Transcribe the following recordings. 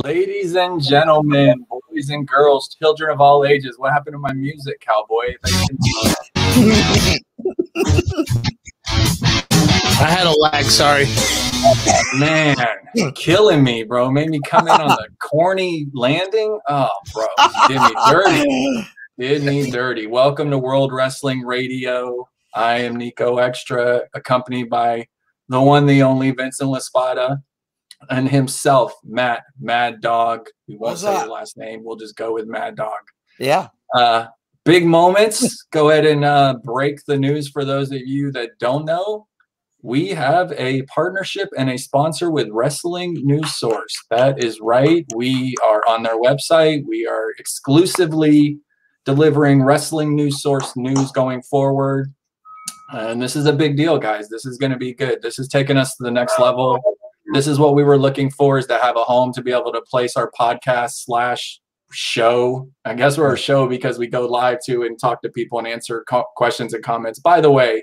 Ladies and gentlemen, boys and girls, children of all ages, what happened to my music, cowboy? I had a lag, sorry. Man, killing me, bro. Made me come in on the corny landing. Oh, bro, did me dirty. Did me dirty. Welcome to World Wrestling Radio. I am Niko Exxtra, accompanied by the one, the only Vincent LaSpada, and himself, Maddog. We won't say your last name. We'll just go with Maddog. Yeah. Big moments. Go ahead and break the news for those of you that don't know. We have a partnership and a sponsor with Wrestling News Source. That is right. We are on their website. We are exclusively delivering Wrestling News Source news going forward. And this is a big deal, guys. This is going to be good. This is taking us to the next level. This is what we were looking for, is to have a home to be able to place our podcast / show. I guess we're a show because we go live too and talk to people and answer questions and comments. By the way,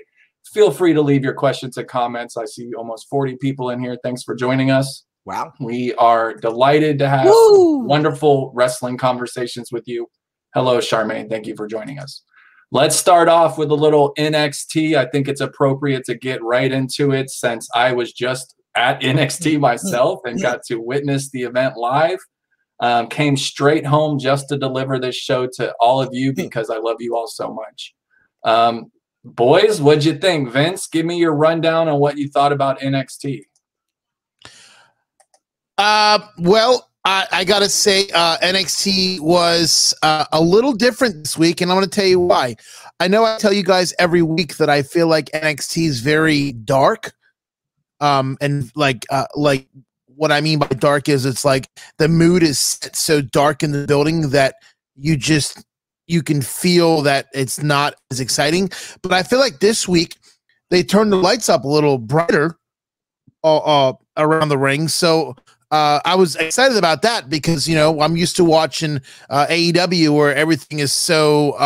feel free to leave your questions and comments. I see almost 40 people in here. Thanks for joining us. Wow. We are delighted to have wonderful wrestling conversations with you. Hello, Charmaine. Thank you for joining us. Let's start off with a little NXT. I think it's appropriate to get right into it since I was just at NXT myself and got to witness the event live. Came straight home just to deliver this show to all of you because I love you all so much. Boys, what'd you think? Vince, give me your rundown on what you thought about NXT. Well, I got to say NXT was a little different this week, and I'm going to tell you why. I know I tell you guys every week that I feel like NXT is very dark. And like what I mean by dark is it's like the mood is set so dark in the building that you can feel that it's not as exciting. But I feel like this week they turned the lights up a little brighter around the ring. So I was excited about that because, you know, I'm used to watching AEW where everything is so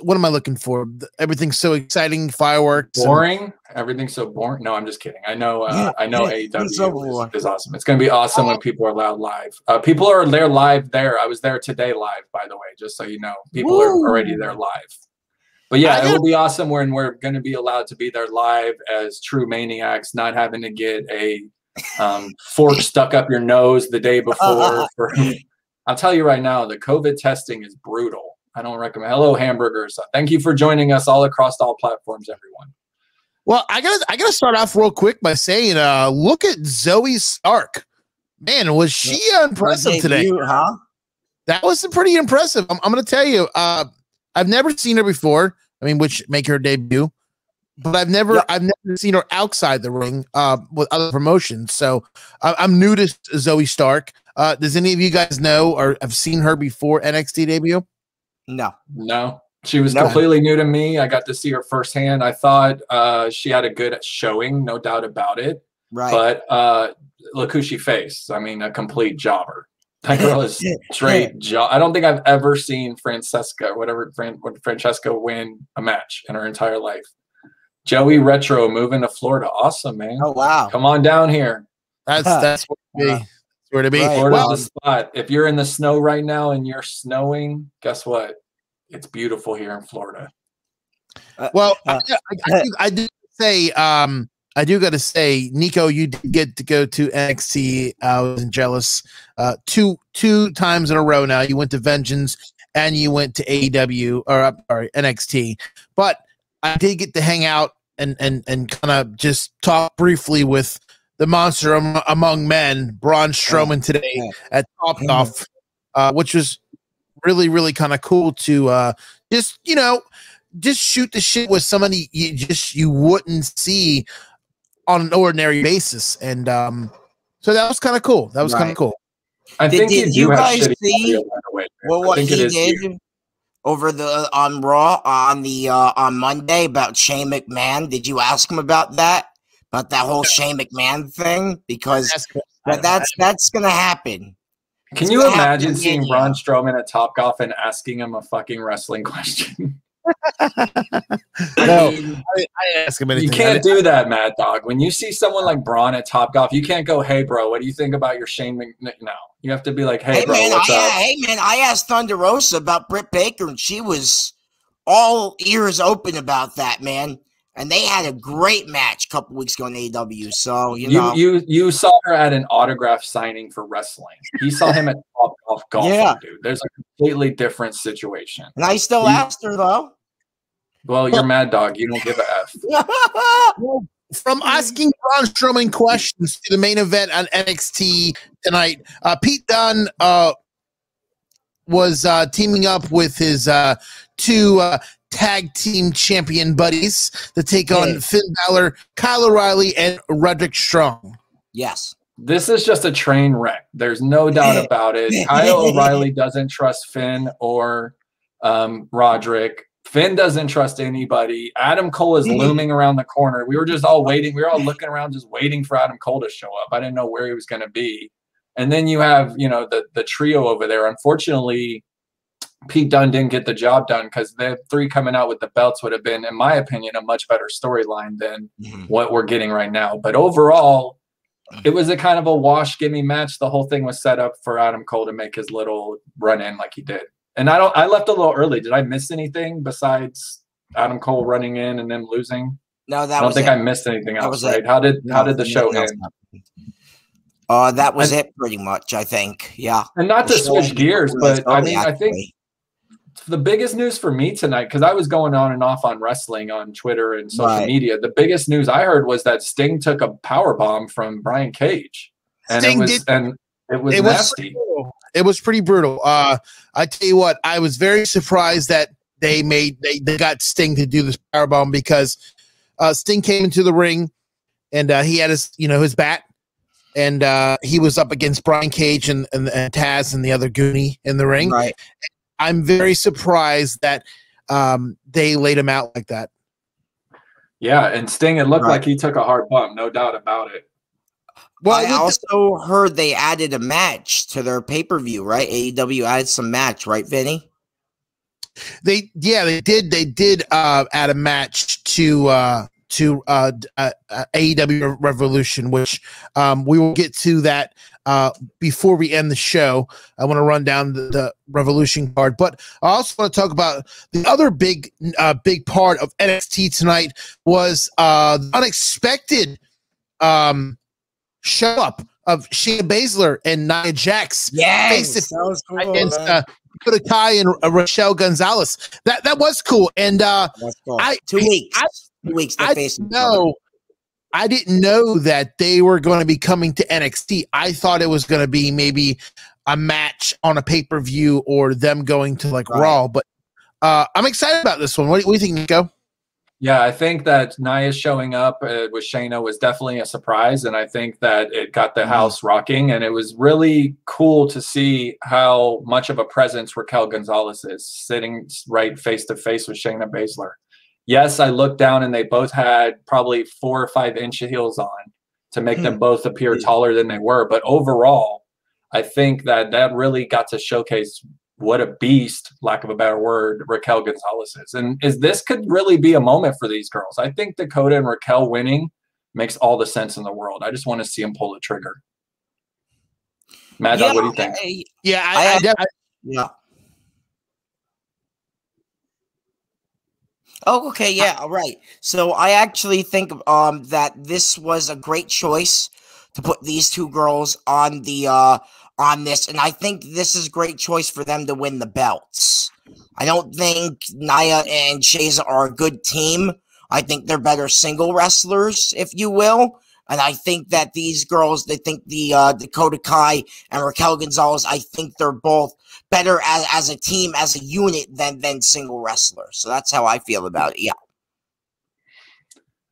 what am I looking for? Everything's so exciting, fireworks. Boring? Everything's so boring? No, I'm just kidding. I know AEW is awesome. It's going to be awesome when people are allowed live. People are there live there. I was there today live, by the way, just so you know. People are already there live. But yeah, it will be awesome when we're going to be allowed to be there live as true maniacs, not having to get a fork stuck up your nose the day before. I'll tell you right now, the COVID testing is brutal. I don't recommend. Hello, hamburgers. Thank you for joining us all across all platforms, everyone. Well, I gotta start off real quick by saying, look at Zoe Stark. Man, was she impressive today? Huh? That was pretty impressive. I'm gonna tell you. I've never seen her before. I mean, which make her debut, but I've never seen her outside the ring with other promotions. So I'm new to Zoe Stark. Does any of you guys know or have seen her before NXT debut? No. She was completely new to me. I got to see her firsthand. I thought she had a good showing, no doubt about it. Right. But look who she faced. I mean, a complete jobber. That girl is straight job. I don't think I've ever seen Francesca win a match in her entire life. Joey Retro moving to Florida. Awesome, man. Oh, wow. Come on down here. That's where to be. Right. Florida's the spot. If you're in the snow right now and you're snowing, guess what? It's beautiful here in Florida. Well, I do say, I do got to say, Niko, you did get to go to NXT. I wasn't jealous. Two times in a row now. You went to Vengeance and you went to AEW or NXT. But I did get to hang out and kind of just talk briefly with the monster among men, Braun Strowman, today at Top Golf, which was really, really kind of cool to just shoot the shit with somebody you wouldn't see on an ordinary basis. And so that was kind of cool. That was kind of cool. I think did you guys see what he did over on Raw on Monday about Shane McMahon? Did you ask him about that? About that whole Shane McMahon thing? Because that's gonna happen. Can you imagine seeing Braun Strowman at Topgolf and asking him a fucking wrestling question? I ask him anything. You can't do that, Maddog. When you see someone like Braun at Topgolf, you can't go, "Hey, bro, what do you think about your Shane McMahon?" No, you have to be like, "Hey, bro, what's up?" Hey, man, I asked Thunder Rosa about Britt Baker, and she was all ears open about that, man. And they had a great match a couple weeks ago in AEW. So you saw her at an autograph signing for wrestling. He saw him at Topgolf golfing, dude. There's a completely different situation. And I still asked her though. Well, you're Maddog. You don't give a F. From asking Braun Strowman questions to the main event on NXT tonight, Pete Dunne was teaming up with his two tag team champion buddies to take on Finn Balor, Kyle O'Reilly, and Roderick Strong. Yes. This is just a train wreck. There's no doubt about it. Kyle O'Reilly doesn't trust Finn or Roderick. Finn doesn't trust anybody. Adam Cole is looming around the corner. We were just all waiting. We were all looking around just waiting for Adam Cole to show up. I didn't know where he was going to be. And then you have, the trio over there. Unfortunately, Pete Dunne didn't get the job done because the three coming out with the belts would have been, in my opinion, a much better storyline than what we're getting right now. But overall, it was a kind of a wash gimme match. The whole thing was set up for Adam Cole to make his little run in like he did. And I left a little early. Did I miss anything besides Adam Cole running in and then losing? No, I don't think I missed anything else, right? How did the show end? That was it pretty much, I think. Yeah. And not to switch gears, but I mean, I think the biggest news for me tonight, because I was going on and off on wrestling on Twitter and social media, the biggest news I heard was that Sting took a powerbomb from Brian Cage. And it was nasty. It was pretty brutal. I tell you what, I was very surprised that they got Sting to do this powerbomb because Sting came into the ring and he had his bat, and he was up against Brian Cage and Taz and the other Goonie in the ring. Right. I'm very surprised that they laid him out like that. Yeah, and Sting, it looked like he took a hard bump, no doubt about it. Well, I also heard they added a match to their pay-per-view, right? AEW added some match, right, Vinny? They did add a match to AEW Revolution, which we will get to that before we end the show. I want to run down the Revolution card, but I also want to talk about the other big part of NXT tonight was the unexpected show up of Shayna Baszler and Nia Jax. Yes, that was cool, against Dakota Kai and Rochelle Gonzalez. That was cool. And cool. 2 weeks. 2 weeks. I didn't know that they were going to be coming to NXT. I thought it was going to be maybe a match on a pay-per-view or them going to Raw. But I'm excited about this one. What do you think, Nico? Yeah, I think that Nia showing up with Shayna was definitely a surprise, and I think that it got the house rocking, and it was really cool to see how much of a presence Raquel Gonzalez is, sitting right face-to-face with Shayna Baszler. Yes, I looked down, and they both had probably 4 or 5 inch heels on to make them both appear taller than they were, but overall, I think that really got to showcase what a beast, lack of a better word, Raquel Gonzalez is. And this could really be a moment for these girls. I think Dakota and Raquel winning makes all the sense in the world. I just want to see them pull the trigger. Maddog, what do you think? Yeah. Oh, okay. Yeah. All right. So I actually think that this was a great choice to put these two girls on the on this, and I think this is a great choice for them to win the belts. I don't think Nia and Shayna are a good team. I think they're better single wrestlers, if you will. And I think that these girls, they think the Dakota Kai and Raquel Gonzalez, I think they're both better as a team, as a unit than single wrestlers. So that's how I feel about it. Yeah.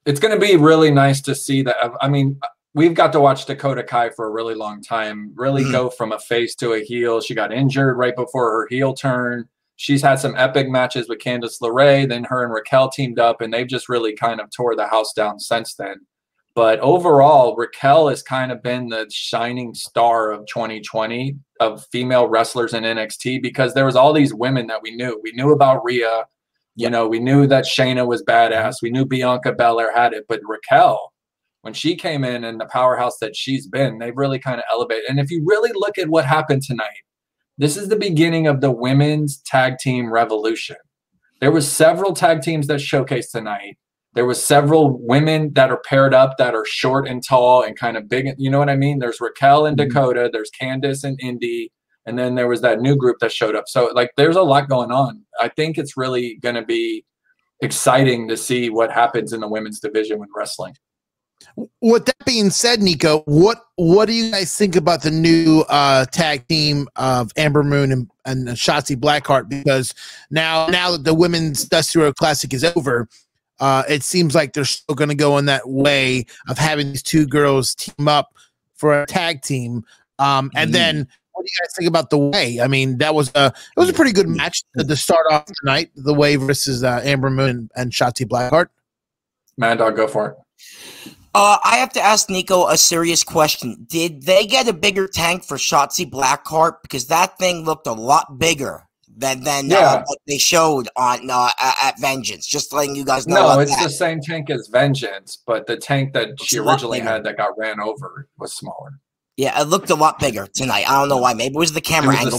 It's going to be really nice to see that. I mean, we've got to watch Dakota Kai for a really long time, really go from a face to a heel. She got injured right before her heel turn. She's had some epic matches with Candice LeRae. Then her and Raquel teamed up, and they've just really kind of tore the house down since then. But overall, Raquel has kind of been the shining star of 2020 of female wrestlers in NXT because there was all these women that we knew. We knew about Rhea. You know, we knew that Shayna was badass. We knew Bianca Belair had it, but Raquel, when she came in and the powerhouse that she's been, they've really kind of elevated. And if you really look at what happened tonight, this is the beginning of the women's tag team revolution. There was several tag teams that showcased tonight. There was several women that are paired up that are short and tall and kind of big. You know what I mean? There's Raquel and Dakota. There's Candice and Indy. And then there was that new group that showed up. So, like, there's a lot going on. I think it's really going to be exciting to see what happens in the women's division with wrestling. With that being said, Niko, what do you guys think about the new tag team of Amber Moon and Shotzi Blackheart? Because now that the women's Dusty Road Classic is over, it seems like they're still going to go in that way of having these two girls team up for a tag team. And then, what do you guys think about The Way? I mean, it was a pretty good match to start off tonight. The Way versus Amber Moon and Shotzi Blackheart. Maddog, go for it. I have to ask Niko a serious question. Did they get a bigger tank for Shotzi Blackheart? Because that thing looked a lot bigger than what they showed on at Vengeance. Just letting you guys know. No, it's the same tank as Vengeance, but the tank that she originally had that got ran over was smaller. Yeah, it looked a lot bigger tonight. I don't know why. Maybe it was the camera angle.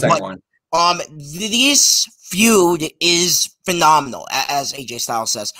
But this feud is phenomenal, as AJ Styles says.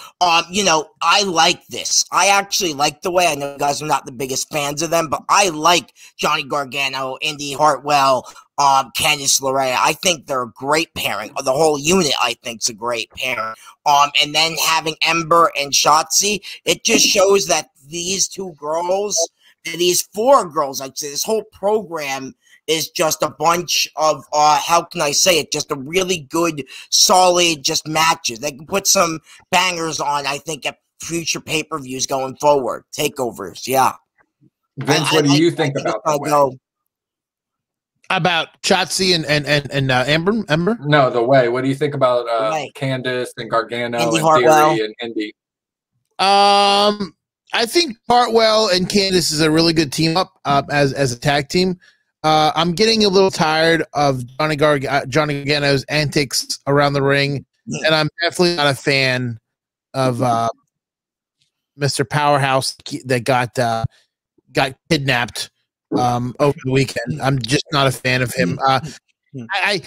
You know, I like this. I actually like The Way. I know you guys are not the biggest fans of them, but I like Johnny Gargano, Indy Hartwell, Candice LeRae. I think they're a great pairing. The whole unit, I think, is a great pairing. And then having Ember and Shotzi, it just shows that these two girls, these four girls, I'd say, this whole program is just a bunch of, how can I say it, just a really good, solid, just matches. They can put some bangers on, I think, at future pay-per-views going forward. Takeovers, yeah. Vince, what do you think about The Way? About Shotzi and Ember? No, The Way. What do you think about Candice and Gargano and Hartwell. Theory and Indy? I think Hartwell and Candice is a really good team up as a tag team. I'm getting a little tired of Johnny Gargano's antics around the ring, and I'm definitely not a fan of Mr. Powerhouse that got kidnapped over the weekend. I'm just not a fan of him. I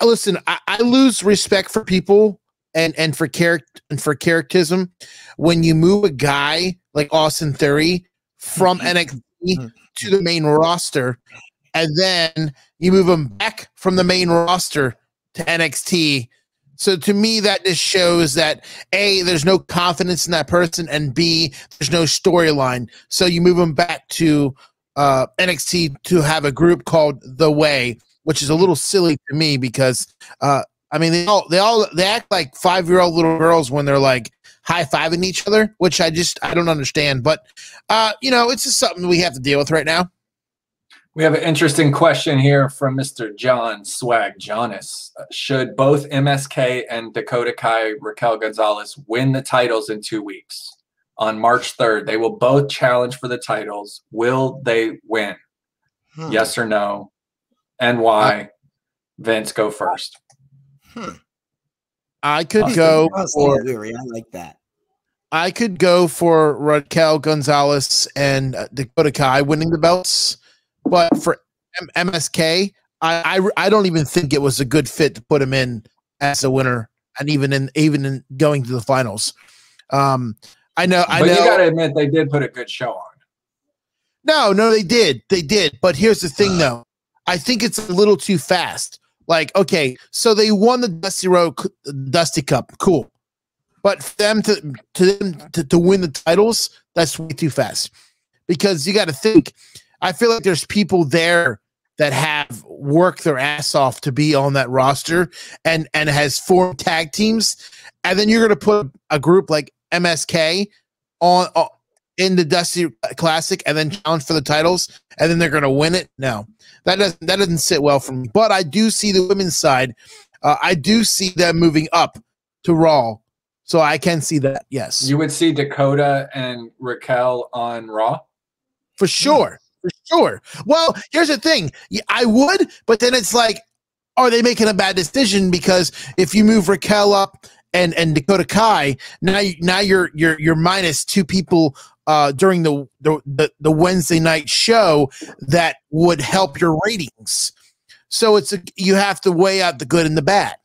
listen. I lose respect for people and for characterism when you move a guy like Austin Theory from NXT to the main roster, and then you move him back from the main roster to NXT. So to me, that just shows that A, there's no confidence in that person, and B, there's no storyline. So you move him back to NXT to have a group called The Way, which is a little silly to me because I mean they act like 5-year-old little girls when they're like high-fiving each other, which I don't understand. But you know, it's just something we have to deal with right now. We have an interesting question here from Mr. John Swag Jonas. Should both MSK and Dakota Kai, Raquel Gonzalez win the titles in 2 weeks? On March 3rd, they will both challenge for the titles. Will they win? Yes or no? And why? Vince, go first. I could go for I like that. I could go for Raquel Gonzalez and Dakota Kai winning the belts. But for MSK, I don't even think it was a good fit to put him in as a winner, and even in going to the finals. I know. But you got to admit they did put a good show on. No, they did. But here's the thing, though. I think it's a little too fast. Like, okay, so they won the Dusty Cup, cool. But for them to win the titles, that's way too fast. Because you got to think. I feel like there's people there that have worked their ass off to be on that roster and has formed tag teams, and then you're going to put a group like MSK on in the Dusty Classic and then challenge for the titles, and then they're going to win it. No, that doesn't sit well for me. But I do see the women's side. I do see them moving up to Raw, so I can see that. Yes, you would see Dakota and Raquel on Raw for sure. For sure. Well, here's the thing. I would, but then it's like, are they making a bad decision? Because if you move Raquel up and Dakota Kai. Now you're minus 2 people during the Wednesday night show that would help your ratings. So you have to weigh out the good and the bad.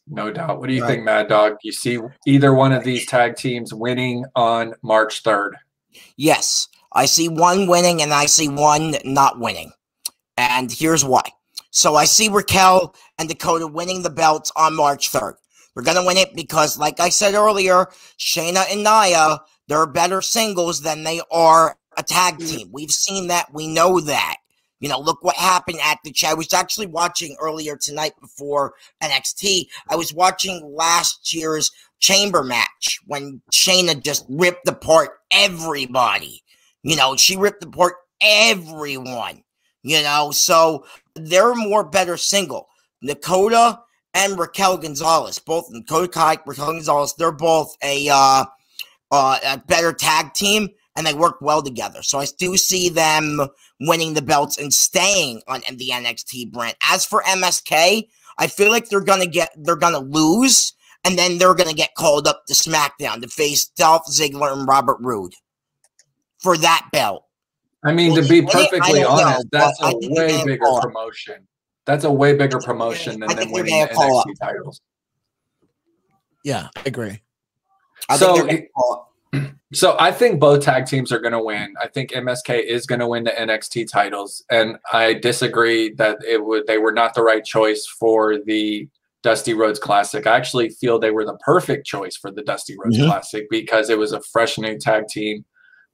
No doubt. What do you think, Maddog? You see either one of these tag teams winning on March 3rd? Yes, I see one winning and I see one not winning. And here's why. So I see Raquel and Dakota winning the belts on March 3rd. They're going to win it because, like I said earlier, Shayna and Nia, they're better singles than they are a tag team. We've seen that. We know that. You know, look what happened at the chat. I was actually watching earlier tonight before NXT. I was watching last year's Chamber match when Shayna just ripped apart everybody. You know, she ripped apart everyone. You know, so they're more better single. Dakota and Raquel Gonzalez, both Dakota Kai, Raquel Gonzalez, they're both a better tag team, and they work well together. So I do see them winning the belts and staying on the NXT brand. As for MSK, I feel like they're gonna lose, and then they're gonna get called up to SmackDown to face Dolph Ziggler and Robert Roode for that belt. I mean, to be perfectly honest, that's a way bigger promotion. That's a way bigger promotion than them winning the NXT titles. Yeah, I agree. So I think both tag teams are going to win. I think MSK is going to win the NXT titles, and I disagree that they were not the right choice for the Dusty Rhodes Classic. I actually feel they were the perfect choice for the Dusty Rhodes Classic because it was a fresh new tag team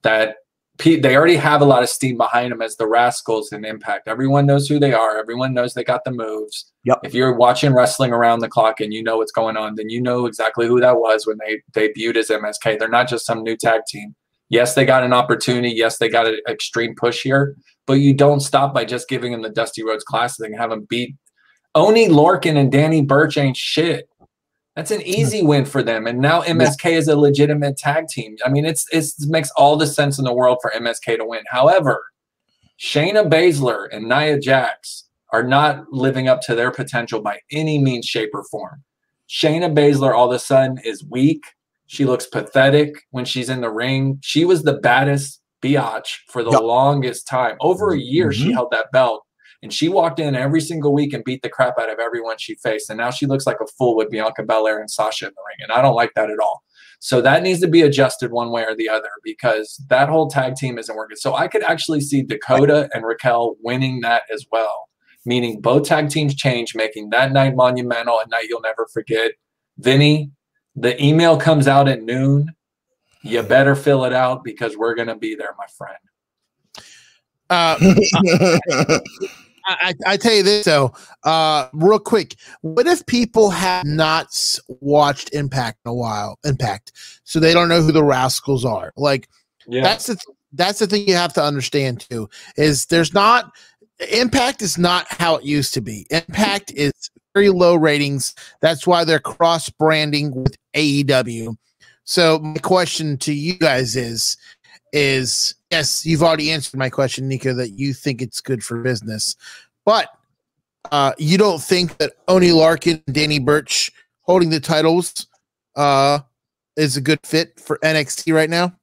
that they already have a lot of steam behind them as the Rascals in Impact. Everyone knows who they are. Everyone knows they got the moves. Yep. If you're watching wrestling around the clock and you know what's going on, then you know exactly who that was when they debuted as MSK. They're not just some new tag team. Yes, they got an opportunity. Yes, they got an extreme push here. But you don't stop by just giving them the Dusty Rhodes Classic and have them beat Oney Lorcan and Danny Burch ain't shit. That's an easy win for them. And now MSK is a legitimate tag team. I mean, it makes all the sense in the world for MSK to win. However, Shayna Baszler and Nia Jax are not living up to their potential by any means, shape, or form. Shayna Baszler all of a sudden is weak. She looks pathetic when she's in the ring. She was the baddest biatch for the longest time. Over a year, she held that belt. And she walked in every single week and beat the crap out of everyone she faced. And now she looks like a fool with Bianca Belair and Sasha in the ring. And I don't like that at all. So that needs to be adjusted one way or the other because that whole tag team isn't working. So I could actually see Dakota and Raquel winning that as well, meaning both tag teams change, making that night monumental, a night you'll never forget. Vinny, the email comes out at noon. You better fill it out because we're going to be there, my friend. I tell you this though, real quick. What if people have not watched Impact in a while? So they don't know who the Rascals are. Like, that's the thing you have to understand too. Is Impact is not how it used to be. Impact is very low ratings. That's why they're cross branding with AEW. So my question to you guys is yes, you've already answered my question, Niko, that you think it's good for business, but you don't think that Oney Lorcan and Danny Burch holding the titles is a good fit for NXT right now?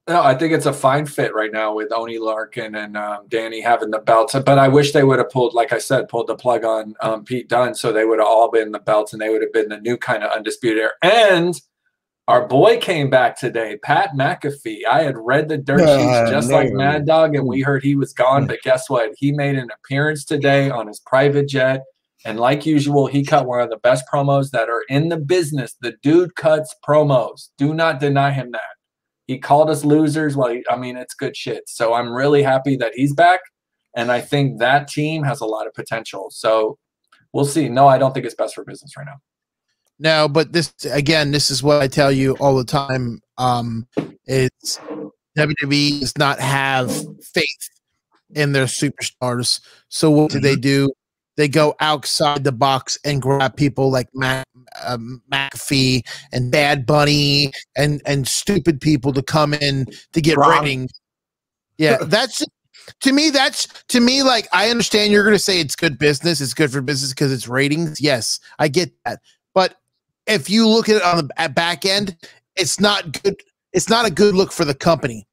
No, I think it's a fine fit right now with Oney Lorcan and Danny having the belts. But I wish they would have pulled the plug on Pete Dunne, so they would have all been the belts and they would have been the new kind of undisputed era. And our boy came back today, Pat McAfee. I had read the dirt sheets just like Maddog, and we heard he was gone. But guess what? He made an appearance today on his private jet. And like usual, he cut one of the best promos that are in the business. The dude cuts promos. Do not deny him that. He called us losers. Well, it's good shit. So I'm really happy that he's back. And I think that team has a lot of potential. So we'll see. No, I don't think it's best for business right now. No, but this is what I tell you all the time. It's WWE does not have faith in their superstars. So what do? They go outside the box and grab people like McAfee and Bad Bunny and stupid people to come in to get ratings. Yeah, To me, like, I understand you're going to say it's good business. It's good for business because it's ratings. Yes, I get that. But if you look at it on the back end, it's not good. It's not a good look for the company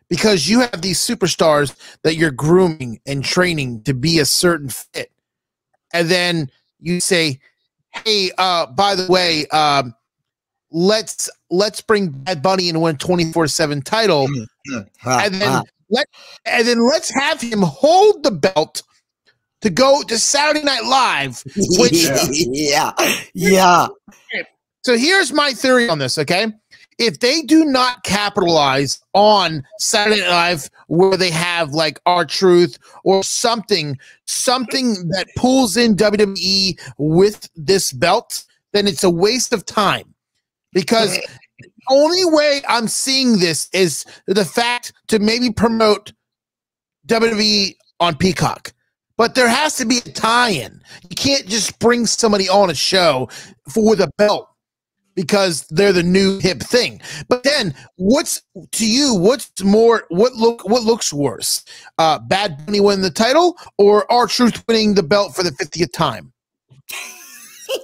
because you have these superstars that you're grooming and training to be a certain fit. And then you say, hey, by the way, let's bring Bad Bunny and win 24/7 title. And then let's have him hold the belt to go to Saturday Night Live. Which, yeah. So here's my theory on this, okay? If they do not capitalize on Saturday Night Live where they have like R-Truth or something that pulls in WWE with this belt, then it's a waste of time. Because the only way I'm seeing this is the fact to maybe promote WWE on Peacock. But there has to be a tie-in. You can't just bring somebody on a show for the belt because they're the new hip thing. But then what looks worse? Bad Bunny winning the title or R-Truth winning the belt for the 50th time?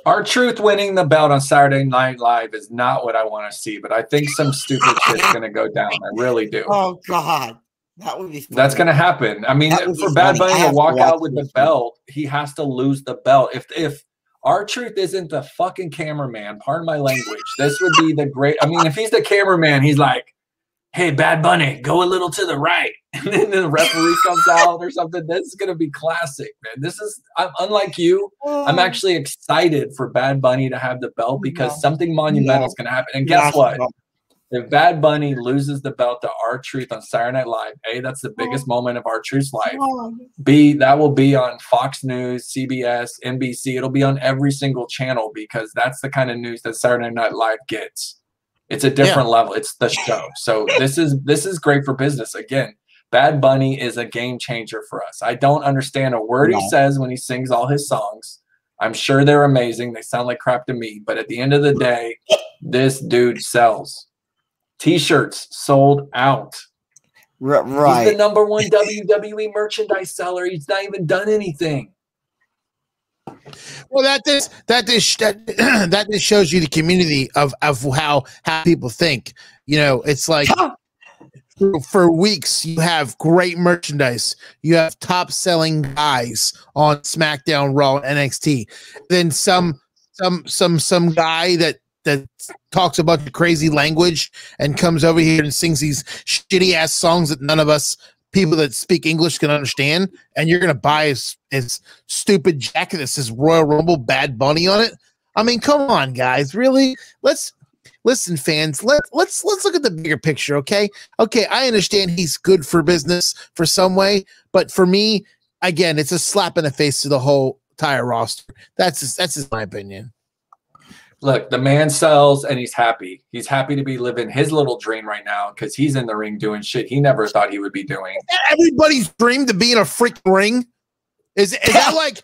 R-Truth winning the belt on Saturday Night Live is not what I want to see, but I think some stupid shit's going to go down. I really do. Oh, God. That would be funny. That's going to happen. I mean, for Bad Bunny to walk out with the belt, he has to lose the belt. If R-Truth isn't the fucking cameraman, pardon my language, this would be the great. I mean, if he's the cameraman, he's like, hey, Bad Bunny, go a little to the right. And then the referee comes out or something. This is going to be classic, man. Unlike you, I'm actually excited for Bad Bunny to have the belt because something monumental is going to happen. And guess what? If Bad Bunny loses the belt to R-Truth on Saturday Night Live, A, that's the biggest moment of R-Truth's life. B, that will be on Fox News, CBS, NBC. It'll be on every single channel because that's the kind of news that Saturday Night Live gets. It's a different level. It's the show. So this is great for business. Again, Bad Bunny is a game changer for us. I don't understand a word he says when he sings all his songs. I'm sure they're amazing. They sound like crap to me. But at the end of the day, this dude sells. T-shirts sold out. Right. He's the #1 WWE merchandise seller. He's not even done anything. Well, that just shows you the community of how people think. You know, it's like for weeks you have great merchandise. You have top selling guys on SmackDown, Raw, and NXT. Then some guy that talks a bunch of crazy language and comes over here and sings these shitty ass songs that none of us people that speak English can understand, and you're gonna buy his stupid jacket that says Royal Rumble Bad Bunny on it. I mean, come on, guys, really? Let's listen, fans. Let's look at the bigger picture, okay? Okay, I understand he's good for business for some way, but for me, again, it's a slap in the face to the whole entire roster. That's just my opinion. Look, the man sells and he's happy. He's happy to be living his little dream right now because he's in the ring doing shit he never thought he would be doing. Is that everybody's dream to be in a freaking ring? Is that like,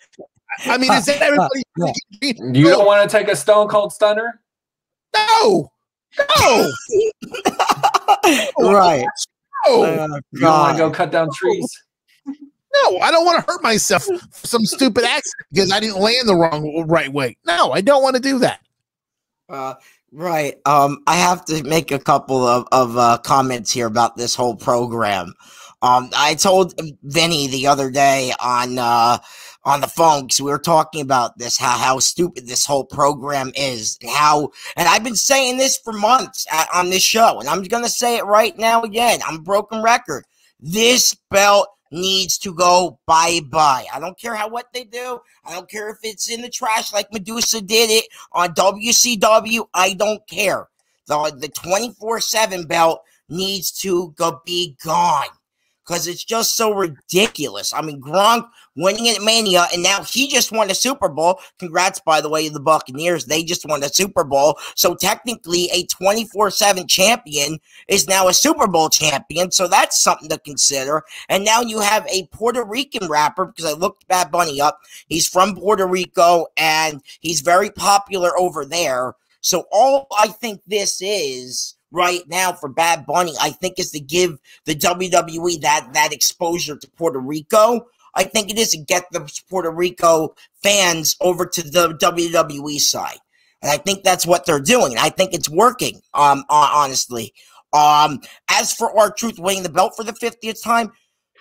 I mean, is that everybody's dream? You don't want to take a Stone Cold Stunner? No. Right. No. You don't want to go cut down trees? No, I don't want to hurt myself for some stupid accident because I didn't land the right way. No, I don't want to do that. Right. I have to make a couple of comments here about this whole program. I told Vinny the other day on the phone because we were talking about this, how stupid this whole program is, and I've been saying this for months on this show, and I'm going to say it right now again. I'm a broken record. This belt needs to go bye-bye. I don't care what they do. I don't care if it's in the trash like Medusa did it on WCW. I don't care. The 24/7 belt needs to be gone because it's just so ridiculous. I mean, Gronk winning at Mania, and now he just won a Super Bowl. Congrats, by the way, the Buccaneers. They just won a Super Bowl. So technically, a 24/7 champion is now a Super Bowl champion. So that's something to consider. And now you have a Puerto Rican rapper, because I looked Bad Bunny up. He's from Puerto Rico, and he's very popular over there. So all I think this is, right now for Bad Bunny, I think, is to give the WWE that exposure to Puerto Rico. I think it is to get the Puerto Rico fans over to the WWE side. And I think that's what they're doing. I think it's working, honestly. As for R-Truth winning the belt for the 50th time,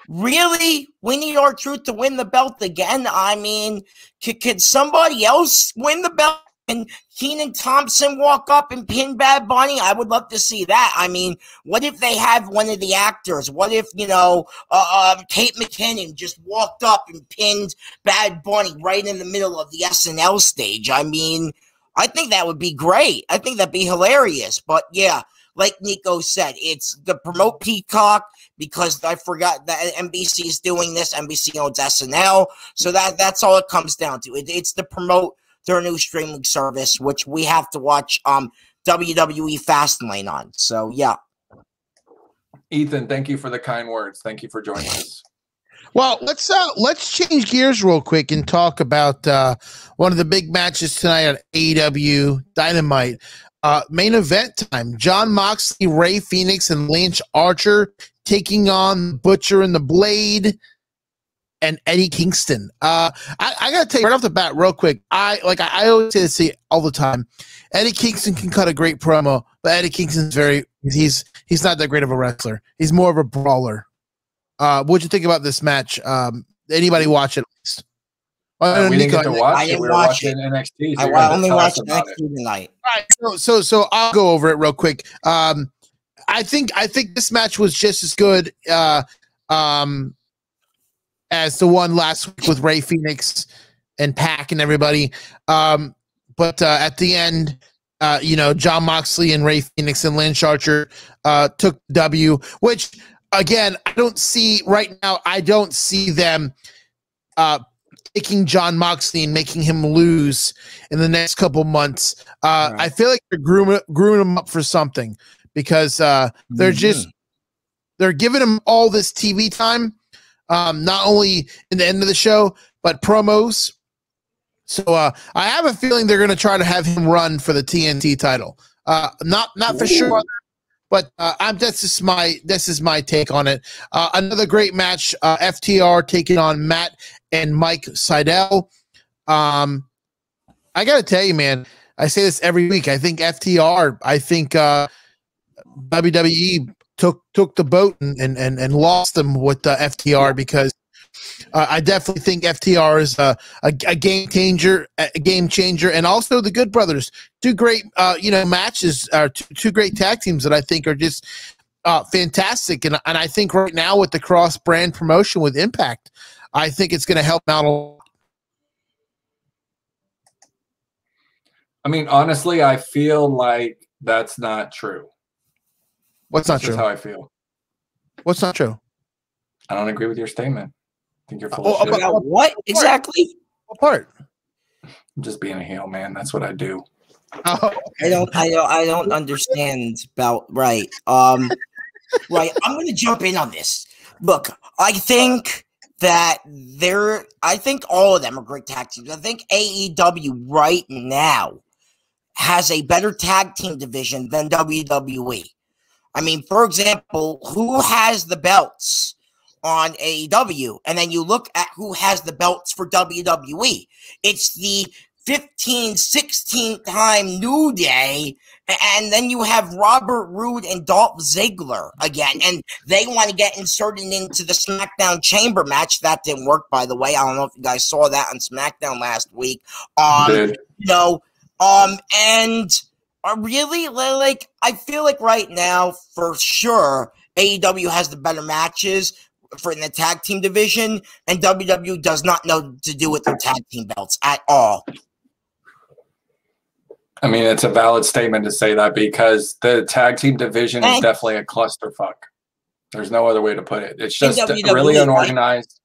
really? We need R-Truth to win the belt again? I mean, could somebody else win the belt? And Kenan Thompson walk up and pin Bad Bunny? I would love to see that. I mean, what if they have one of the actors? What if, Kate McKinnon just walked up and pinned Bad Bunny right in the middle of the SNL stage? I mean, I think that would be great. I think that'd be hilarious. But yeah, like Niko said, it's the promote Peacock, because I forgot that NBC is doing this. NBC owns SNL. So that's all it comes down to. It's to promote their new streaming service, which we have to watch WWE Fastlane on. So yeah. Ethan, thank you for the kind words. Thank you for joining us. Well, let's change gears real quick and talk about one of the big matches tonight on AEW Dynamite. Main event time. Jon Moxley, Rey Fenix, and Lance Archer taking on Butcher and the Blade and Eddie Kingston. I gotta tell you right off the bat, real quick. I always say this all the time. Eddie Kingston can cut a great promo, but Eddie Kingston's he's not that great of a wrestler. He's more of a brawler. What'd you think about this match? Anybody watch it? We didn't get to watch it. We were watching NXT. So I only watched NXT tonight. All right, so I'll go over it real quick. I think this match was just as good as the one last week with Rey Fenix and Pac and everybody. But at the end, Jon Moxley and Rey Fenix and Lance Archer took W, which again, I don't see right now. I don't see them taking Jon Moxley and making him lose in the next couple months. Right. I feel like they're grooming him up for something, because they're giving him all this TV time, not only in the end of the show, but promos. So I have a feeling they're going to try to have him run for the TNT title. Not for sure, but this is my take on it. Another great match. FTR taking on Matt and Mike Sydal. I got to tell you, man, I say this every week. I think FTR. I think WWE took the boat and lost them with the FTR, because I definitely think FTR is a game changer, and also the Good Brothers, two great matches, two great tag teams that I think are just fantastic, and I think right now with the cross brand promotion with Impact, I think it's going to help out a lot. I mean, honestly, I feel like that's not true. What's not true? That's how I feel. What's not true? I don't agree with your statement. I think you're full of shit. About what exactly? What part? I'm just being a heel, man. That's what I do. Oh, okay. I don't understand about right. Right. I'm going to jump in on this. Look, I think all of them are great tag teams. I think AEW right now has a better tag team division than WWE. I mean, for example, who has the belts on AEW? And then you look at who has the belts for WWE. It's the 16th time New Day, and then you have Robert Roode and Dolph Ziggler again, and they want to get inserted into the SmackDown Chamber match. That didn't work, by the way. I don't know if you guys saw that on SmackDown last week. And really, like, I feel like right now, for sure, AEW has the better matches for in the tag team division, and WWE does not know what to do with their tag team belts at all. I mean, it's a valid statement to say that, because the tag team division is definitely a clusterfuck. There's no other way to put it. It's just really unorganized.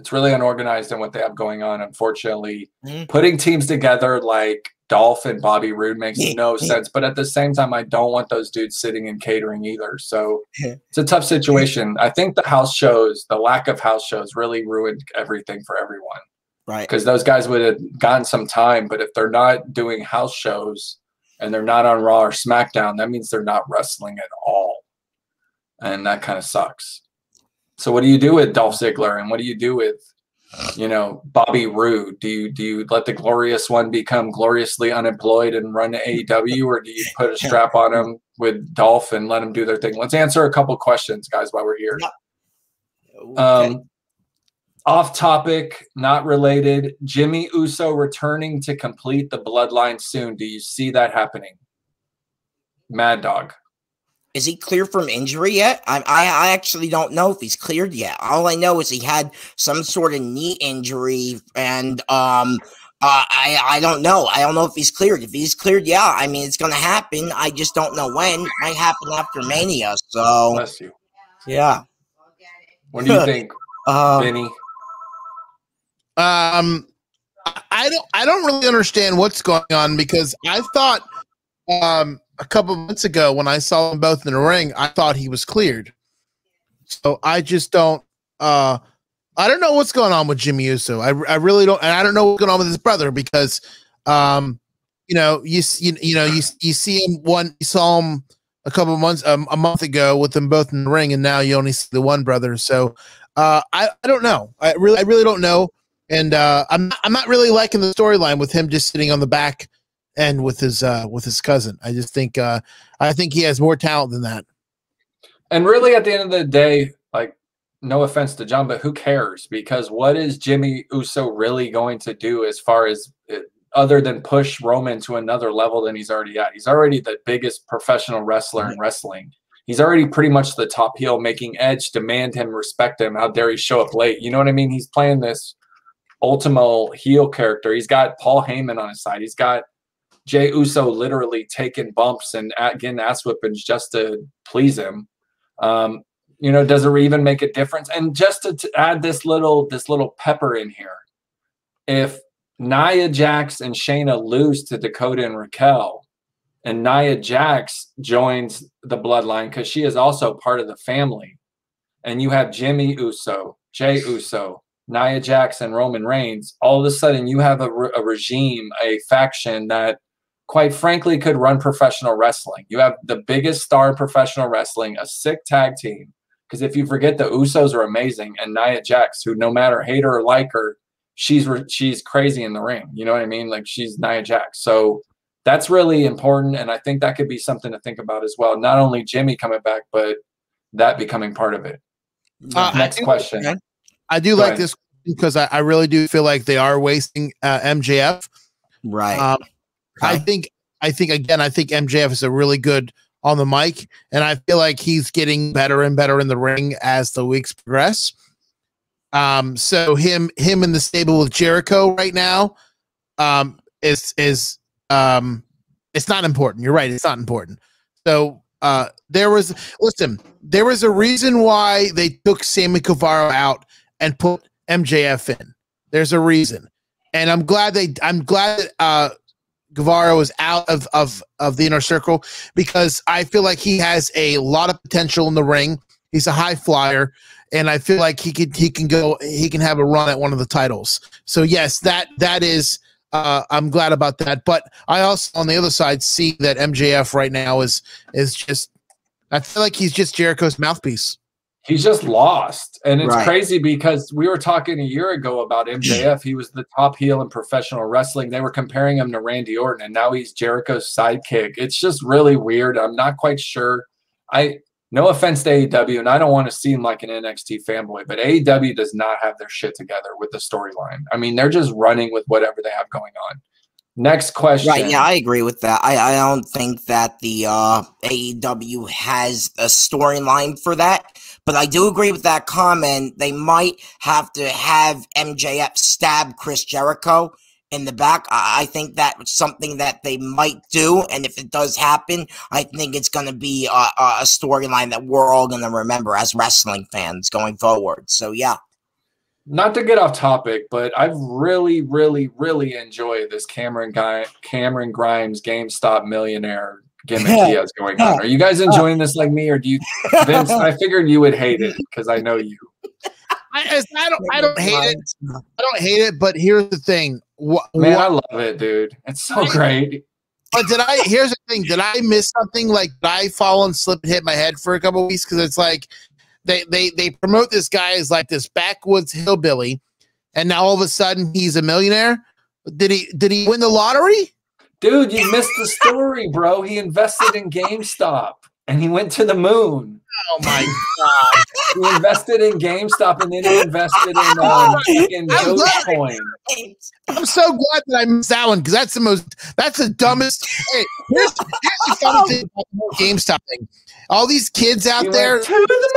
It's really unorganized in what they have going on, unfortunately. Putting teams together like Dolph and Bobby Roode makes no sense. But at the same time, I don't want those dudes sitting in catering either. So it's a tough situation. I think the lack of house shows really ruined everything for everyone. Right. Because those guys would have gotten some time. But if they're not doing house shows, and they're not on Raw or SmackDown, that means they're not wrestling at all. And that kind of sucks. So what do you do with Dolph Ziggler, and what do you do with, you know, Bobby Roode? Do you let the glorious one become gloriously unemployed and run AEW, or do you put a strap on him with Dolph and let them do their thing? Let's answer a couple questions, guys, while we're here. Okay. Off topic, not related. Jimmy Uso returning to complete the bloodline soon. Do you see that happening? Maddog. Is he clear from injury yet? I actually don't know if he's cleared yet. All I know is he had some sort of knee injury, and I don't know. I don't know if he's cleared. If he's cleared, yeah, I mean, it's going to happen. I just don't know when. It might happen after Mania. So, bless you. Yeah. What do you think, Vinny? I don't really understand what's going on, because I thought a couple of months ago when I saw them both in the ring, I thought he was cleared. So I just don't. I don't know what's going on with Jimmy Uso. I really don't, and I don't know what's going on with his brother, because you know, you see him you saw him a couple of months, a month ago with them both in the ring, and now you only see the one brother. So I don't know. I really don't know. And I'm not really liking the storyline with him just sitting on the back end with his cousin. I just think I think he has more talent than that. And really, at the end of the day, like, no offense to John, but who cares? Because what is Jimmy Uso really going to do as far as other than push Roman to another level than he's already at? He's already the biggest professional wrestler in wrestling. He's already pretty much the top heel, making Edge demand him, respect him. How dare he show up late? You know what I mean? He's playing this ultimate heel character. He's got Paul Heyman on his side. He's got Jey Uso literally taking bumps and getting ass whippings just to please him. You know, does it even make a difference? And just to add this little pepper in here, if Nia Jax and Shayna lose to Dakota and Raquel, and Nia Jax joins the bloodline because she is also part of the family, and you have Jimmy Uso, Jey Uso, Nia Jax, and Roman Reigns, all of a sudden you have a regime, a faction that, quite frankly, could run professional wrestling. You have the biggest star in professional wrestling, a sick tag team. Because if you forget, the Usos are amazing, and Nia Jax, who no matter hate her or like her, she's crazy in the ring. You know what I mean? Like, she's Nia Jax. So that's really important, and I think that could be something to think about as well. Not only Jimmy coming back, but that becoming part of it. Next question. I do like this because I really do feel like they are wasting MJF. Right. I think MJF is a really good on the mic, and I feel like he's getting better and better in the ring as the weeks progress. So him in the stable with Jericho right now is it's not important. You're right, it's not important. So there was a reason why they took Sammy Guevara out and put MJF in. There's a reason, and I'm glad that Guevara was out of the inner circle, because I feel like he has a lot of potential in the ring. He's a high flyer, and I feel like he can have a run at one of the titles. So yes, that is I'm glad about that. But I also, on the other side, see that MJF right now is just, I feel like he's just Jericho's mouthpiece. He's just lost. And it's crazy because we were talking a year ago about MJF. He was the top heel in professional wrestling. They were comparing him to Randy Orton, and now he's Jericho's sidekick. It's just really weird. I'm not quite sure. No offense to AEW, and I don't want to seem like an NXT fanboy, but AEW does not have their shit together with the storyline. I mean, they're just running with whatever they have going on. Next question. Right, yeah, I agree with that. I don't think that the AEW has a storyline for that. But I do agree with that comment. They might have to have MJF stab Chris Jericho in the back. I think that's something that they might do. And if it does happen, I think it's going to be a storyline that we're all going to remember as wrestling fans going forward. So, yeah. Not to get off topic, but I've really, really, really enjoyed this Cameron Grimes GameStop millionaire gimmick he has going on. Are you guys enjoying this like me, or do you, Vince? I figured you would hate it because I know you. I don't hate it. I don't hate it, but here's the thing. Man, I love it, dude. It's so great. But here's the thing, did I miss something? Like, did I fall and slip and hit my head for a couple of weeks? Because it's like they promote this guy as like this backwoods hillbilly, and now all of a sudden he's a millionaire. Did he win the lottery? Dude, you missed the story, bro. He invested in GameStop and he went to the moon. Oh my god! He invested in GameStop and then he invested in Dogecoin. I'm so glad that I missed that one because that's the dumbest. Hey, here's the funny thing about the whole GameStop thing. All these kids out there to the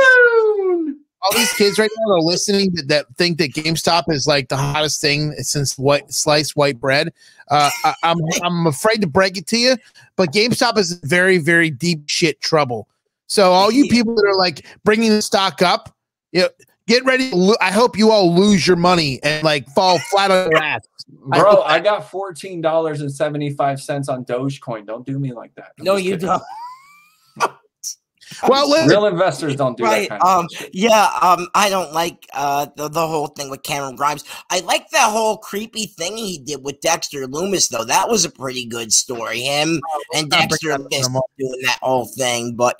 moon. All these kids right now are listening that think that GameStop is like the hottest thing since sliced white bread. I'm afraid to break it to you, but GameStop is very, very deep shit trouble. So all you people that are like bringing the stock up, get ready. I hope you all lose your money and like fall flat on your ass. Bro, I got $14.75 on Dogecoin. Don't do me like that. No, you don't. Well, real investors don't do that kind of shit. I don't like the whole thing with Cameron Grimes. I like that whole creepy thing he did with Dexter Loomis, though. That was a pretty good story. Him and Dexter Loomis doing that whole thing. But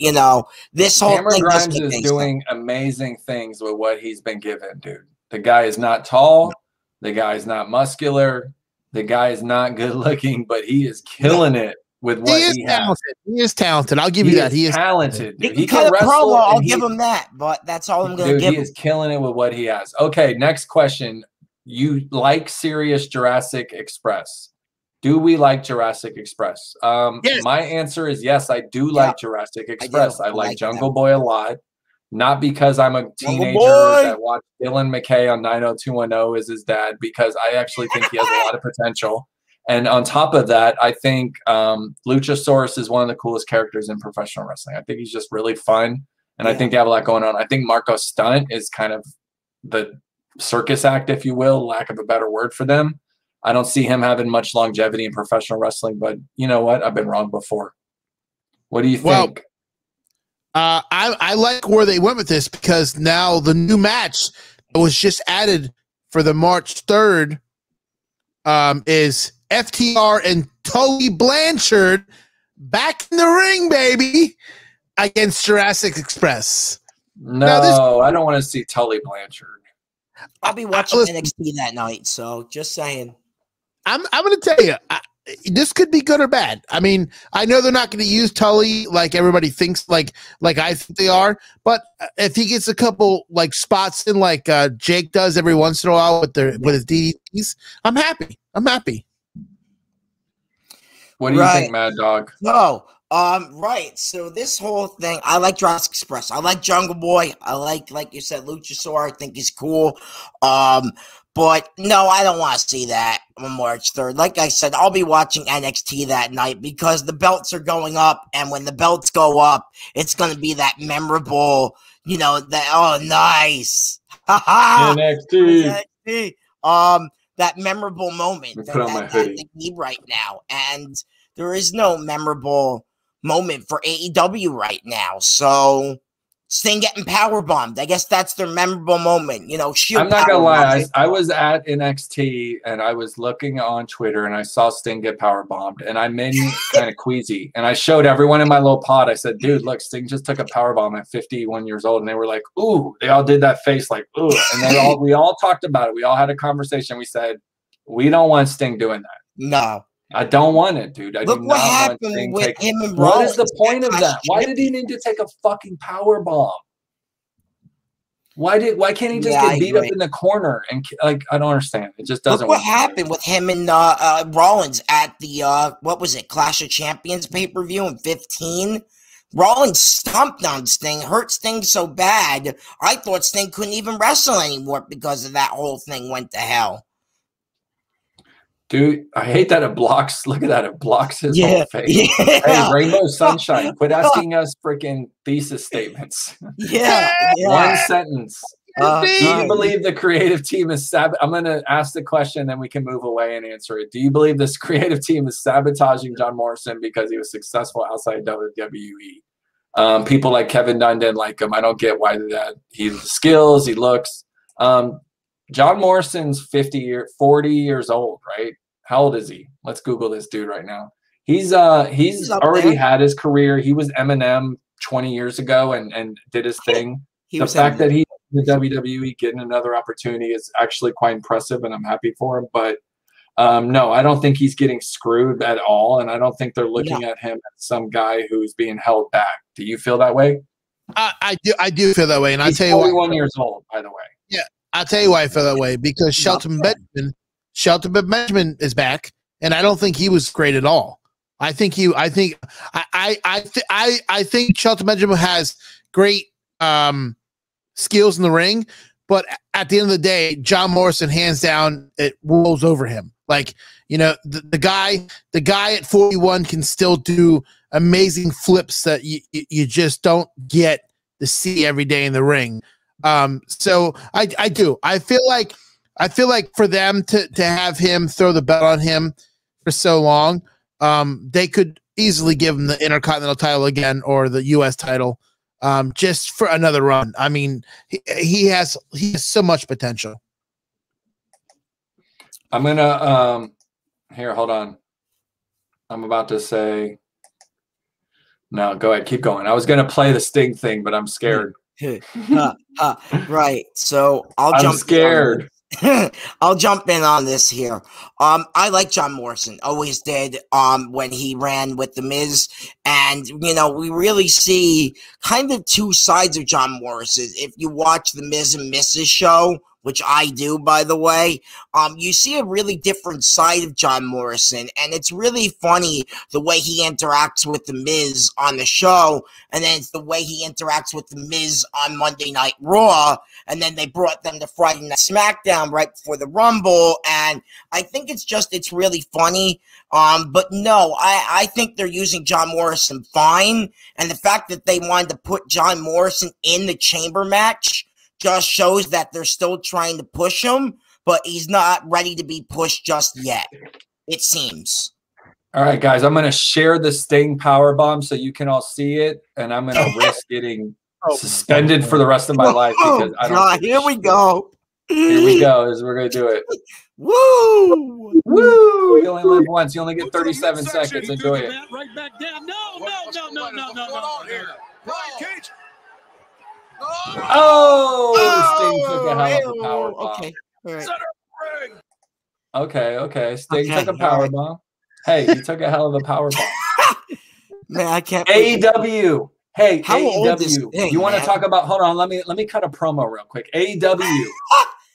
this whole Cameron Grimes is doing amazing things with what he's been given, dude. The guy is not tall. The guy is not muscular. The guy is not good looking, but he is killing it. With what he has. He is talented. I'll give you that. He is talented. He can wrestle. I'll give him that, but that's all I'm going to give him. He is killing it with what he has. Okay, next question. You like serious Jurassic Express? Do we like Jurassic Express? Yes. My answer is yes. I do like Jurassic Express. I like Jungle Boy a lot. Not because I'm a teenager that watched Dylan McKay on 90210 as his dad, because I actually think he has a lot of potential. And on top of that, I think Luchasaurus is one of the coolest characters in professional wrestling. I think he's just really fun, and I think they have a lot going on. I think Marco Stunt is kind of the circus act, if you will, lack of a better word for them. I don't see him having much longevity in professional wrestling, but you know what? I've been wrong before. What do you think? I like where they went with this because now the new match that was just added for the March 3rd is FTR and Tully Blanchard back in the ring, baby, against Jurassic Express. No, I don't want to see Tully Blanchard. I'll be watching NXT that night, so just saying. I'm going to tell you, this could be good or bad. I mean, I know they're not going to use Tully like everybody thinks, like I think they are. But if he gets a couple like spots in, like Jake does every once in a while with his DDTs, I'm happy. What do you think, Maddog? No, right. So this whole thing, I like Jurassic Express. I like Jungle Boy. I like you said, Luchasaur. I think he's cool. But no, I don't want to see that on March 3rd. Like I said, I'll be watching NXT that night because the belts are going up, and when the belts go up, it's going to be that memorable, nice. NXT. That memorable moment that they need right now. And there is no memorable moment for AEW right now. So Sting getting powerbombed, I guess that's their memorable moment. I'm not gonna lie, I was at NXT and I was looking on Twitter and I saw Sting get powerbombed and I made me kind of queasy. And I showed everyone in my little pod. I said, "Dude, look, Sting just took a powerbomb at 51 years old," and they were like, "Ooh!" They all did that face like, "Ooh!" And we all talked about it. We all had a conversation. We said, "We don't want Sting doing that." No. I don't want it, dude. Look what happened with him and Rollins. What is the point of that? Why did he need to take a fucking power bomb? Why can't he just get beat up in the corner? And I don't understand. It just doesn't. Look what happened with him and Rollins at the what was it, Clash of Champions pay-per-view in 2015. Rollins stomped on Sting, hurt Sting so bad, I thought Sting couldn't even wrestle anymore because of that whole thing went to hell. Dude, I hate that it blocks. Look at that. It blocks his whole face. Yeah. Hey, Rainbow Sunshine, quit asking us freaking thesis statements. Yeah. One sentence. Do you believe the creative team is I'm going to ask the question, then we can move away and answer it. Do you believe this creative team is sabotaging John Morrison because he was successful outside WWE? People like Kevin Dunn didn't like him. I don't get why that. He has the skills. He looks. John Morrison's 40 years old, right? How old is he? Let's Google this dude right now. He's already had his career. He was Eminem 20 years ago and did his thing. The fact that he the WWE getting another opportunity is actually quite impressive, and I'm happy for him. But no, I don't think he's getting screwed at all, and I don't think they're looking at him as some guy who's being held back. Do you feel that way? I do feel that way, and I'll tell you why. 41 years old, by the way. Yeah, I'll tell you why I feel that way, because Shelton Benjamin is back, and I don't think he was great at all. I think Shelton Benjamin has great skills in the ring, but at the end of the day, John Morrison, hands down, it rolls over him. Like, you know, the guy at 41 can still do amazing flips that you just don't get to see every day in the ring. So I do. I feel like for them to have him throw the belt on him for so long, they could easily give him the Intercontinental title again, or the U.S. title, just for another run. I mean, he has so much potential. I'm gonna here, hold on. I'm about to say no. Go ahead, keep going. I was gonna play the Sting thing, but I'm scared. Right. So I'm scared. I'll jump in on this here. I like John Morrison, always did, when he ran with The Miz. And, you know, we really see kind of two sides of John Morrison. If you watch The Miz and Mrs. show, which I do, by the way, you see a really different side of John Morrison. And it's really funny the way he interacts with The Miz on the show, and then it's the way he interacts with The Miz on Monday Night Raw. And then they brought them to Friday Night SmackDown right before the Rumble. And I think it's really funny. But no, I think they're using John Morrison fine. And the fact that they wanted to put John Morrison in the chamber match just shows that they're still trying to push him, but he's not ready to be pushed just yet, it seems. All right, guys, I'm going to share the Sting powerbomb so you can all see it, and I'm going to risk getting suspended for the rest of my life because I don't. God, here we go. Here we go. We're going to do it. Woo! Woo! You only live once. You only get 37 seconds. Enjoy it. Right back down. No. Oh, Sting took a hell of a power bomb. Okay. All right. Okay. Sting took a power bomb. Hey, he took a hell of a power bomb. Man, I can't. AEW. Hey, how AEW. You want to talk about? Hold on. Let me cut a promo real quick. AEW.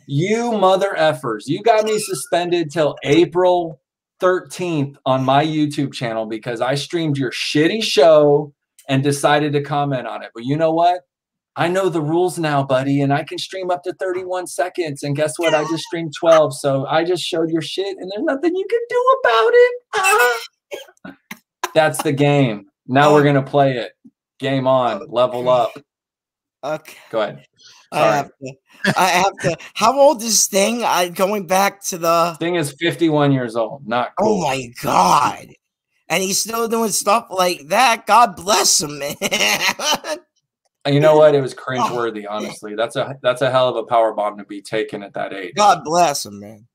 You mother effers. You got me suspended till April 13th on my YouTube channel because I streamed your shitty show and decided to comment on it. But you know what? I know the rules now, buddy, and I can stream up to 31 seconds. And guess what? I just streamed 12, so I just showed your shit, and there's nothing you can do about it. That's the game. Now we're going to play it. Game on. Level up. Okay. Go ahead. I have to. How old is Sting? Going back to the. Sting is 51 years old. Not cool. Oh, my God. And he's still doing stuff like that. God bless him, man. You know what? It was cringeworthy, honestly. That's a hell of a power bomb to be taken at that age. God bless him, man.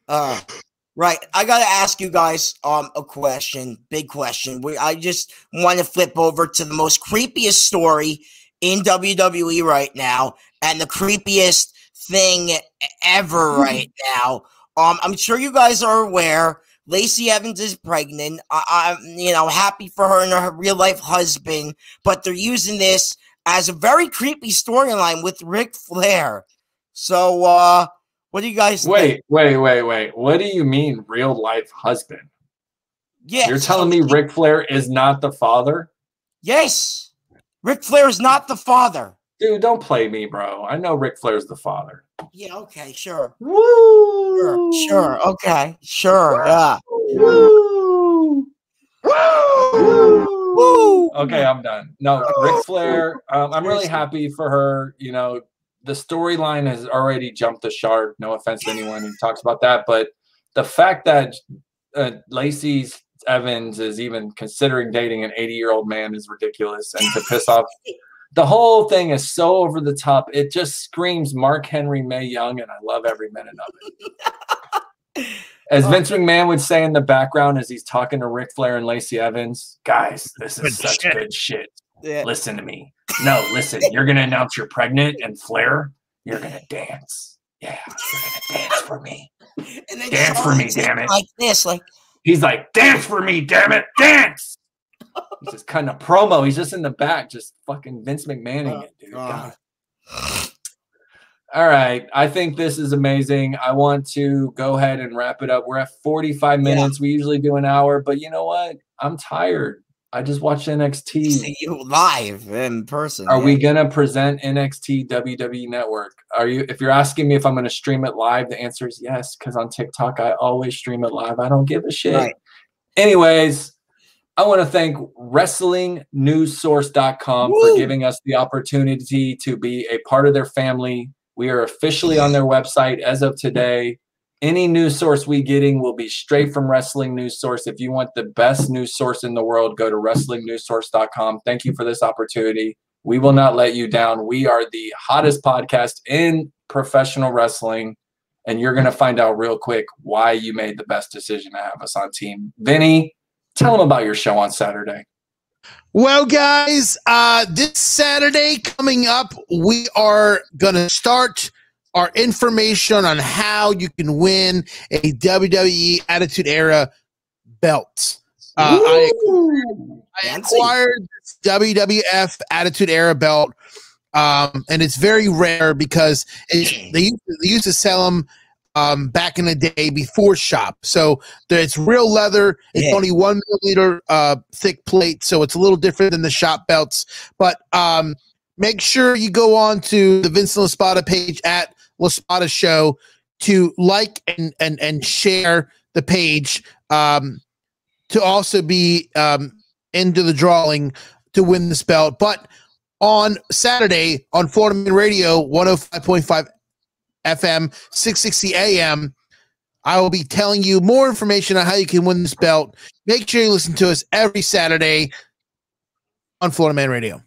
Right. I gotta ask you guys a question. Big question. I just want to flip over to the most creepiest story in WWE right now, and the creepiest thing ever right now. I'm sure you guys are aware. Lacey Evans is pregnant. I'm happy for her and her real life husband, but they're using this as a very creepy storyline with Ric Flair. So, what do you guys think? Wait. What do you mean real life husband? Yeah. You're telling me Ric Flair is not the father? Yes. Ric Flair is not the father. Dude, don't play me, bro. I know Ric Flair's the father. Yeah, okay, sure. Woo! Sure, okay, sure, yeah. Woo! Woo! Okay, I'm done. No, Ric Flair, I'm really happy for her. You know, the storyline has already jumped the shark. No offense to anyone who talks about that, but the fact that Lacey Evans is even considering dating an 80-year-old man is ridiculous, and to piss off. The whole thing is so over the top. It just screams Mark Henry Mae Young, and I love every minute of it. As Vince McMahon would say in the background as he's talking to Ric Flair and Lacey Evans, guys, this is such good shit. Yeah. Listen to me. No, listen, you're going to announce you're pregnant, and Flair, you're going to dance. Yeah, you're going to dance for me. And then dance for me, damn it. Like this, like. He's like, dance for me, damn it, dance. He's just cutting a promo. He's just in the back, just fucking Vince McMahoning it, dude. God. All right. I think this is amazing. I want to go ahead and wrap it up. We're at 45 minutes. We usually do an hour, but you know what? I'm tired. I just watched NXT. See you live in person. Are we gonna present NXT WWE Network? Are you? If you're asking me if I'm gonna stream it live, the answer is yes, because on TikTok I always stream it live. I don't give a shit. Right. Anyways, I want to thank WrestlingNewsSource.com for giving us the opportunity to be a part of their family. We are officially on their website as of today. Any news source we getting will be straight from Wrestling News Source. If you want the best news source in the world, go to WrestlingNewsSource.com. Thank you for this opportunity. We will not let you down. We are the hottest podcast in professional wrestling, and you're going to find out real quick why you made the best decision to have us on team. Vinny, tell them about your show on Saturday. Well, guys, this Saturday coming up, we are going to start our information on how you can win a WWE Attitude Era belt. I acquired this WWF Attitude Era belt, and it's very rare because they used to sell them back in the day before shop. So it's real leather. It's only 1 millimeter thick plate, so it's a little different than the shop belts. But make sure you go on to the Vincent LaSpada page at LaSpada Show to like and share the page to also be into the drawing to win this belt. But on Saturday on Florida Man Radio 105.5 FM 660 AM, I will be telling you more information on how you can win this belt. Make sure you listen to us every Saturday on Florida Man Radio.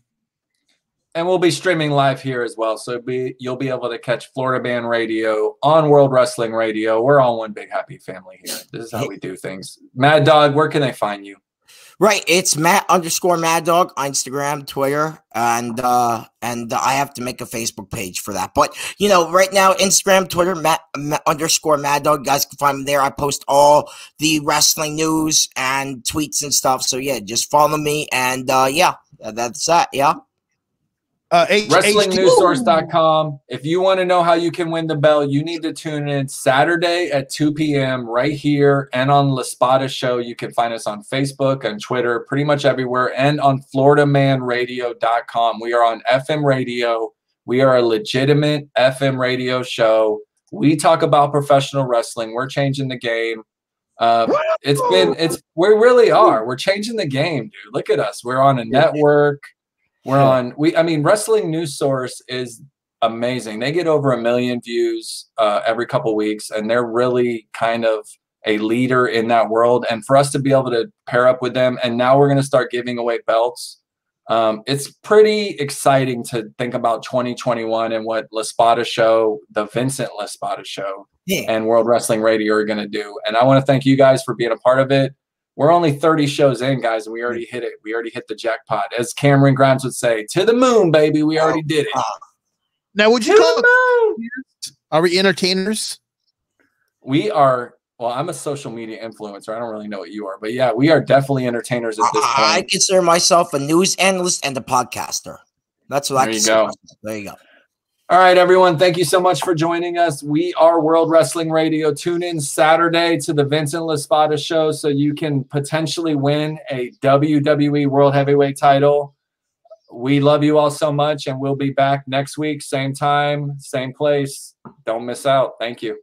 And we'll be streaming live here as well. So you'll be able to catch Florida Man Radio on World Wrestling Radio. We're all one big happy family here. This is how we do things. Maddog, where can they find you? Right, it's Matt_Maddog on Instagram, Twitter, and I have to make a Facebook page for that. But you know, right now, Instagram, Twitter, Matt_Maddog. You guys can find me there. I post all the wrestling news and tweets and stuff. So yeah, just follow me, and yeah, that's that. Yeah. WrestlingNewsSource.com. If you want to know how you can win the belt, you need to tune in Saturday at 2 p.m. right here and on LaSpada Show. You can find us on Facebook, on Twitter, pretty much everywhere, and on FloridaManRadio.com. We are on FM radio. We are a legitimate FM radio show. We talk about professional wrestling. We're changing the game. We really are. We're changing the game, dude. Look at us. We're on a network. I mean, Wrestling News Source is amazing. They get over 1 million views every couple weeks, and they're really kind of a leader in that world. And for us to be able to pair up with them, and now we're going to start giving away belts. It's pretty exciting to think about 2021 and what LaSpada Show, the Vincent LaSpada Show, and World Wrestling Radio are going to do. And I want to thank you guys for being a part of it. We're only 30 shows in, guys, and we already hit it. We already hit the jackpot. As Cameron Grimes would say, to the moon, baby. We already did it. Now, would you call Are we entertainers? We are. Well, I'm a social media influencer. I don't really know what you are. But, yeah, we are definitely entertainers at this point. I consider myself a news analyst and a podcaster. That's what I consider myself. There you go. All right, everyone. Thank you so much for joining us. We are World Wrestling Radio. Tune in Saturday to the Vincent LaSpada Show so you can potentially win a WWE World Heavyweight title. We love you all so much, and we'll be back next week, same time, same place. Don't miss out. Thank you.